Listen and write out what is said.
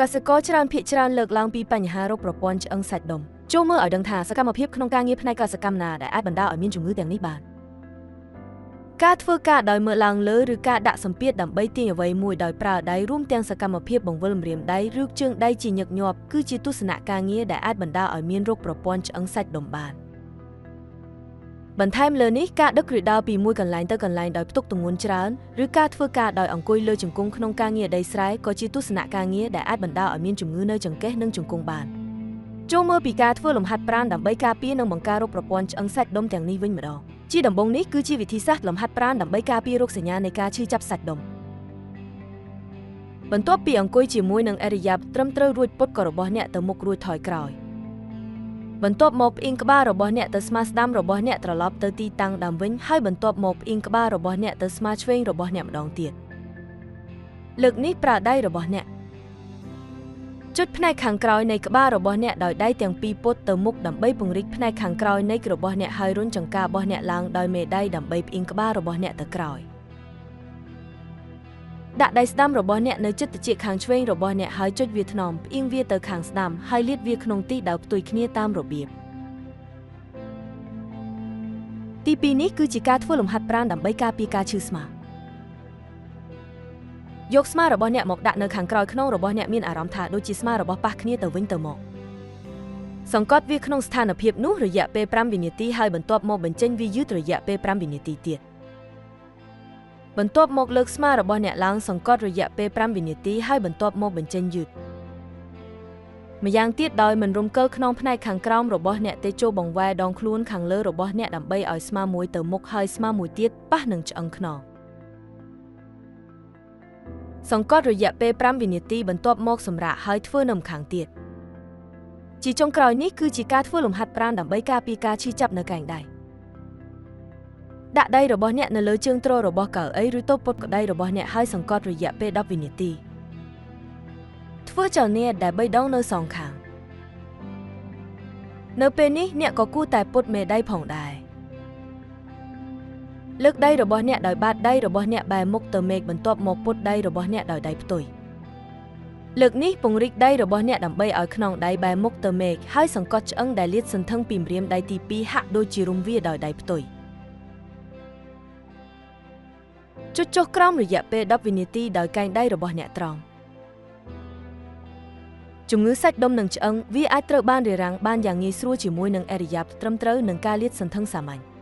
កសិករច្រើនភាគច្រើនលើកឡើងពីបញ្ហារោគប្រព័ន្ធឆ្អឹងសាច់ដុំចូលមើលឲ្យដឹងថាសកម្មភាពក្នុងការងារផ្នែកកសិកម្មណាដែលអាចបណ្ដាលឲ្យមានជំងឺទាំងនេះបានការធ្វើការដោយមើលឡើងលើឬការដាក់សម្ពាធដើម្បីទាញអ្វីមួយដោយប្រើដៃរួមទាំងសកម្មភាពបង្វិលម្រាមដៃឬជើងដៃជាញឹកញាប់គឺជាទស្សនៈការងារដែលអាចបណ្ដាលឲ្យមានរោគប្រព័ន្ធឆ្អឹងសាច់ដុំបានបន្ថែមលើនេះការដឹកឬដើរពីមួយកន្លែងទៅកន្លែងដោយផ្ទុកទម្ងន់ច្រើនឬការធ្វើការដោយអង្គុយលើជង្គង់ក្នុងការងារដីស្រែក៏ជាទស្សនៈការងារដែលអាចបណ្ដាលឲ្យមានជំងឺនៅចង្កេះនិងជង្គង់បានចូលមើលពីការធ្វើលំហាត់ប្រាណដើម្បីការពារនិងបង្ការរោគប្រព័ន្ធឆ្អឹងសាច់ដុំទាំងនេះវិញម្ដងជាដំបូងនេះគឺជាវិធីសាស្ត្រលំហាត់ប្រាណដើម្បីការពាររោគសញ្ញានៃការឈឺចាប់សាច់ដុំបន្ទាប់ពីអង្គុយជាមួយនឹងឥរិយាបថត្រឹមត្រូវរួចពុតករបស់អ្នកទៅមុខរួចថយក្រោយបន្ទាប់មកផ្អៀងក្បាលរបស់អ្នកទៅស្មាស្ដាំរបស់អ្នកត្រឡប់ទៅទីតាំងដើមវិញហើយបន្ទាប់មកផ្អៀងក្បាលរបស់អ្នកទៅស្មាឆ្វេងរបស់អ្នកម្ដងទៀតលើកនេះប្រើដៃរបស់អ្នកចុចផ្នែកខាងក្រោយនៃក្បាលរបស់អ្នកដោយដៃទាំងពីរពត់ទៅមុខដើម្បីពង្រីកផ្នែកខាងក្រោយនៃរបស់អ្នកហើយរុញចង្ការបស់អ្នកឡើងដោយមេដៃដើម្បីផ្អៀងក្បាលរបស់អ្នកទៅក្រោយដាក់ដៃស្ដាំរបស់អ្នកនៅជិតត្រចៀកខាងឆ្វេងរបស់អ្នកហើយចុចវាថ្នមផ្អៀងវាទៅខាងស្ដាំហើយលាតវាក្នុងទីដែលផ្ទុយគ្នាតាមរបៀបទី2នេះគឺជាការធ្វើលំហាត់ប្រាណដើម្បីការពារការឈឺស្មាយកស្មារបស់អ្នកមកដាក់នៅខាងក្រោយខ្នងរបស់អ្នកមានអារម្មណ៍ថាដូចជាស្មារបស់ប៉ះគ្នាទៅវិញទៅមកសង្កត់វាក្នុងស្ថានភាពនោះរយៈពេល5វិនាទីហើយបន្ទាប់មកបញ្ចេញវាយឺតរយៈពេល5វិនាទីទៀតបន្ទាប់មកលើកស្មារបស់អ្នកឡើងសង្កត់រយៈពេល5វិនាទីហើយបន្ទាប់មកបញ្ចេញយឺតម្យ៉ាងទៀតដោយមិនរំកិលខ្នងផ្នែកខាងក្រោមរបស់អ្នកទេចូលបង្វែរដងខ្លួនខាងលើរបស់អ្នកដើម្បីឲ្យស្មាមួយទៅមុខហើយស្មាមួយទៀតប៉ះនឹងឆ្អឹងខ្នងសង្កត់រយៈពេល5វិនាទីបន្ទាប់មកសម្រាកហើយធ្វើនៅម្ខាងទៀតជាចុងក្រោយនេះគឺជាការធ្វើលំហាត់ប្រាណដើម្បីការពារការឈឺចាប់នៅកែងដៃដាក់ដៃរបស់អ្នកនៅលើជើងទ្ររបស់កៅអីឬតូបពុតក្ដីរបស់អ្នកហើយសង្កត់រយៈពេល10វិនាទីធ្វើចលនាដែល3ដងនៅសងខាងនៅពេលនេះអ្នកក៏គួរតែពុតមេដៃផងដែរលើកដៃរបស់អ្នកដោយបាតដៃរបស់អ្នកបែរមុខទៅមេឃបន្ទាប់មកពុតដៃរបស់អ្នកដោយដៃផ្ទុយលើកនេះពង្រីកដៃរបស់អ្នកដើម្បីឲ្យខ្នងដៃបែរមុខទៅមេឃហើយសង្កត់ឆ្អឹងដែលលាតសន្ធឹងពីម្រាមដៃទី2ហាក់ដូចជារុំវាដោយដៃផ្ទុយចុចចុះក្រោមរយៈពេល10វិនាទីដោយកែងដៃរបស់អ្នកត្រង់ជំងឺសាច់ដុំនិងឆ្អឹងវាអាចត្រូវបានរារាំងបានយ៉ាងងាយស្រួលជាមួយនឹងឥរិយាបថត្រឹមត្រូវនិងការលាតសន្ធឹងសាមញ្ញ